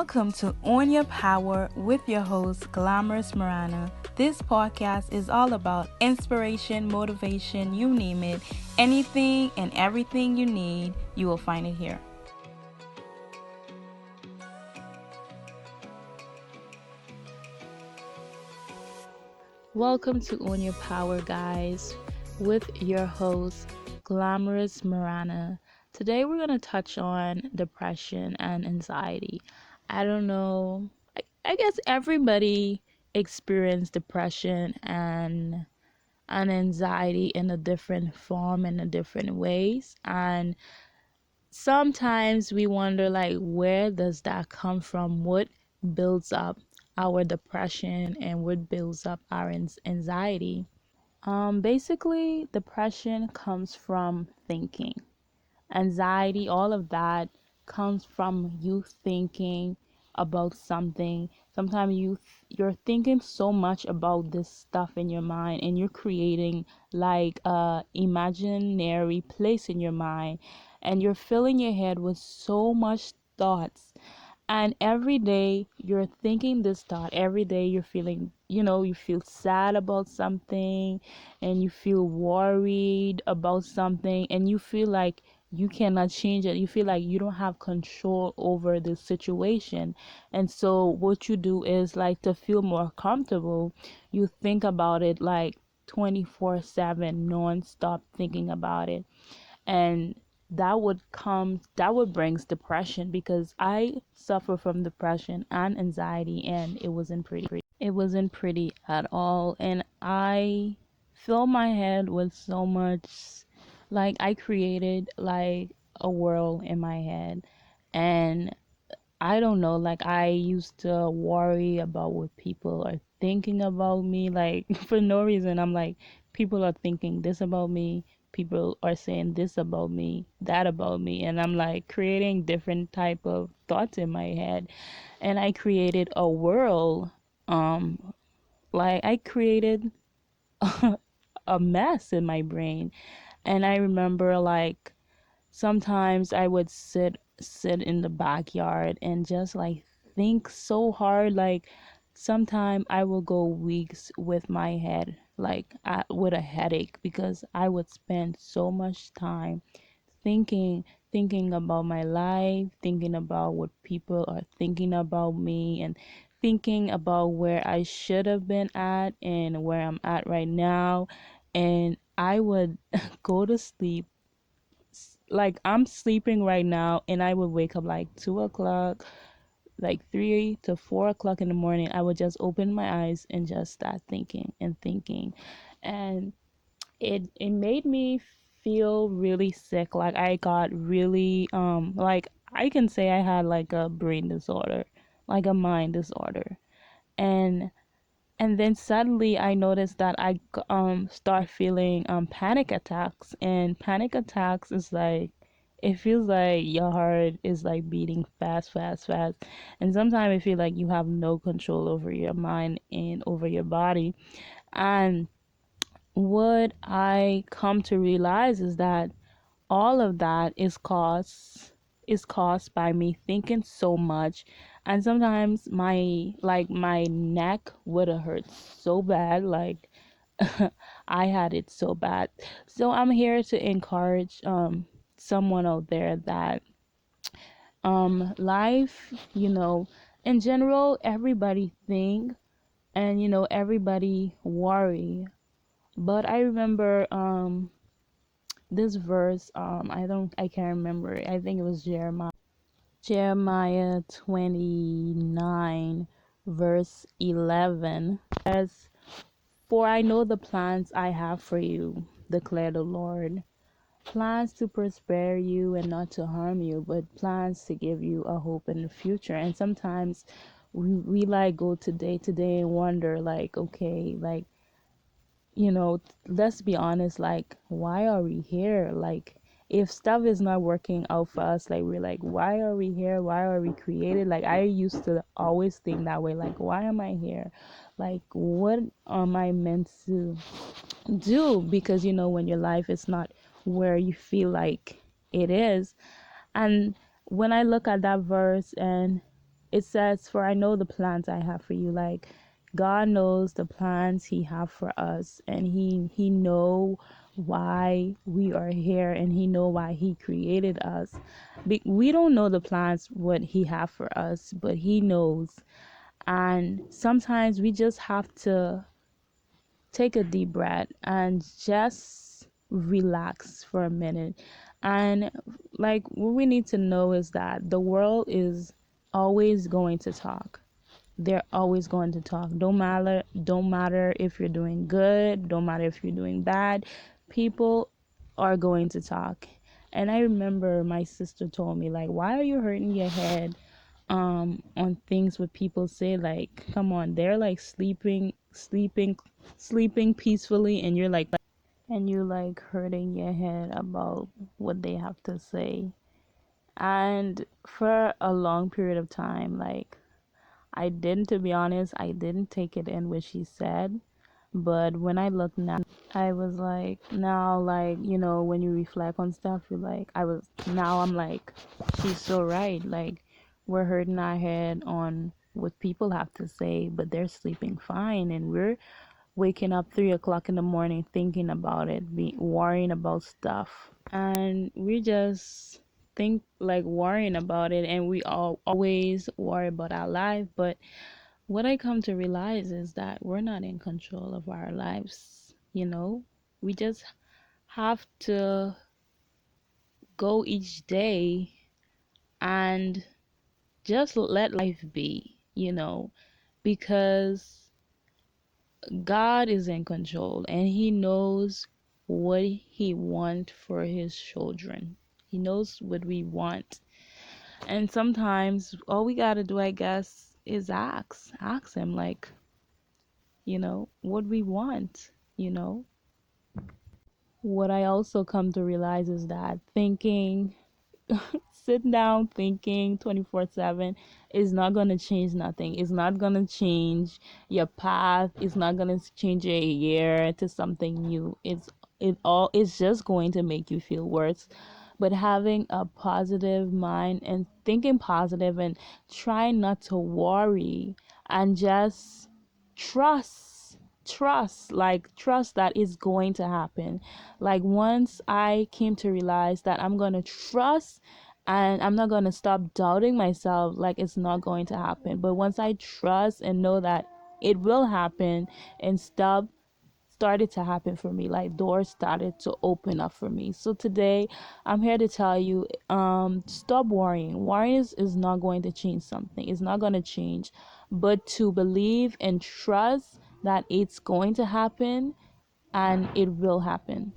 Welcome to On Your Power with your host, Glamorous Marana. This podcast is all about inspiration, motivation, you name it. Anything and everything you need, you will find it here. Welcome to On Your Power, guys, with your host, Glamorous Marana. Today we're going to touch on depression and anxiety. I don't know, I guess everybody experienced depression and anxiety in a different form in a different ways, and sometimes we wonder like where does that come from, what builds up our depression and what builds up our anxiety. Basically depression comes from thinking. Anxiety, all of that comes from you thinking about something. Sometimes you're thinking so much about this stuff in your mind, and you're creating like a imaginary place in your mind, and you're filling your head with so much thoughts, and every day you're thinking this thought. Every day you're feeling, you feel sad about something, and you feel worried about something, and you feel like you cannot change it. You feel like you don't have control over the situation. And so what you do is, like, to feel more comfortable, you think about it like 24/7, non-stop thinking about it. And that would brings depression, because I suffer from depression and anxiety, and it wasn't pretty at all. And I fill my head with so much, like, I created like a world in my head. And I don't know, like, I used to worry about what people are thinking about me, like, for no reason. I'm like, people are thinking this about me, people are saying this about me, that about me, and I'm like creating different type of thoughts in my head. And I created a world, like, I created a mess in my brain. And I remember, like, sometimes I would sit in the backyard and just like think so hard. Like, sometimes I will go weeks with my head, like, with a headache, because I would spend so much time thinking thinking about my life, thinking about what people are thinking about me, and thinking about where I should have been at and where I'm at right now. And I would go to sleep, like, I'm sleeping right now, and I would wake up like 2 o'clock, like 3 to 4 o'clock in the morning. I would just open my eyes and just start thinking and thinking. And it made me feel really sick. Like, I got really, like, I can say I had like a brain disorder, like a mind disorder. And and then suddenly I noticed that I start feeling panic attacks. And panic attacks is like, it feels like your heart is like beating fast, fast, fast. And sometimes I feel like you have no control over your mind and over your body. And what I come to realize is that all of that is caused by me thinking so much. And sometimes my neck would have hurt so bad, like, I had it so bad. So I'm here to encourage someone out there that life, in general, everybody think, and everybody worry. But I remember this verse, I can't remember it. I think it was Jeremiah 29 verse 11. As For I know the plans I have for you, declare the Lord, plans to prosper you and not to harm you, but plans to give you a hope in the future. And sometimes we like go to day and wonder, like, okay, like, let's be honest, like, why are we here? Like, if stuff is not working out for us, like, we're like, why are we here? Why are we created? Like, I used to always think that way, like, why am I here? Like, what am I meant to do? Because, when your life is not where you feel like it is. And when I look at that verse, and it says, "For I know the plans I have for you." Like, God knows the plans He have for us, and He know why we are here, and He know why He created us. We don't know the plans what He have for us, but He knows. And sometimes we just have to take a deep breath and just relax for a minute. And like, what we need to know is that the world is always going to talk. They're always going to talk. Don't matter if you're doing good, don't matter if you're doing bad. People are going to talk. And I remember my sister told me, like, why are you hurting your head on things what people say? Like, come on, they're like sleeping peacefully, and you're like hurting your head about what they have to say. And for a long period of time, like, to be honest, I didn't take it in what she said. But when I look now, I was like, now, like, when you reflect on stuff, I'm like, she's so right. Like, we're hurting our head on what people have to say, but they're sleeping fine. And we're waking up 3 o'clock in the morning thinking about it, worrying about stuff. And we just think like worrying about it, and we all always worry about our life. But what I come to realize is that we're not in control of our lives. We just have to go each day and just let life be, because God is in control, and He knows what He wants for His children. He knows what we want. And sometimes all we got to do, I guess, is ask Him, like, what we want. What I also come to realize is that sitting down thinking 24/7 is not going to change nothing. It's not going to change your path. It's not going to change your year to something new. It's just going to make you feel worse. But having a positive mind and thinking positive and trying not to worry and just trust trust that it's going to happen. Like, once I came to realize that I'm going to trust, and I'm not going to stop doubting myself, like, it's not going to happen. But once I trust and know that it will happen, and stuff started to happen for me, like doors started to open up for me. So today I'm here to tell you, stop worrying. Is not going to change something. It's not going to change. But to believe and trust that it's going to happen, and it will happen.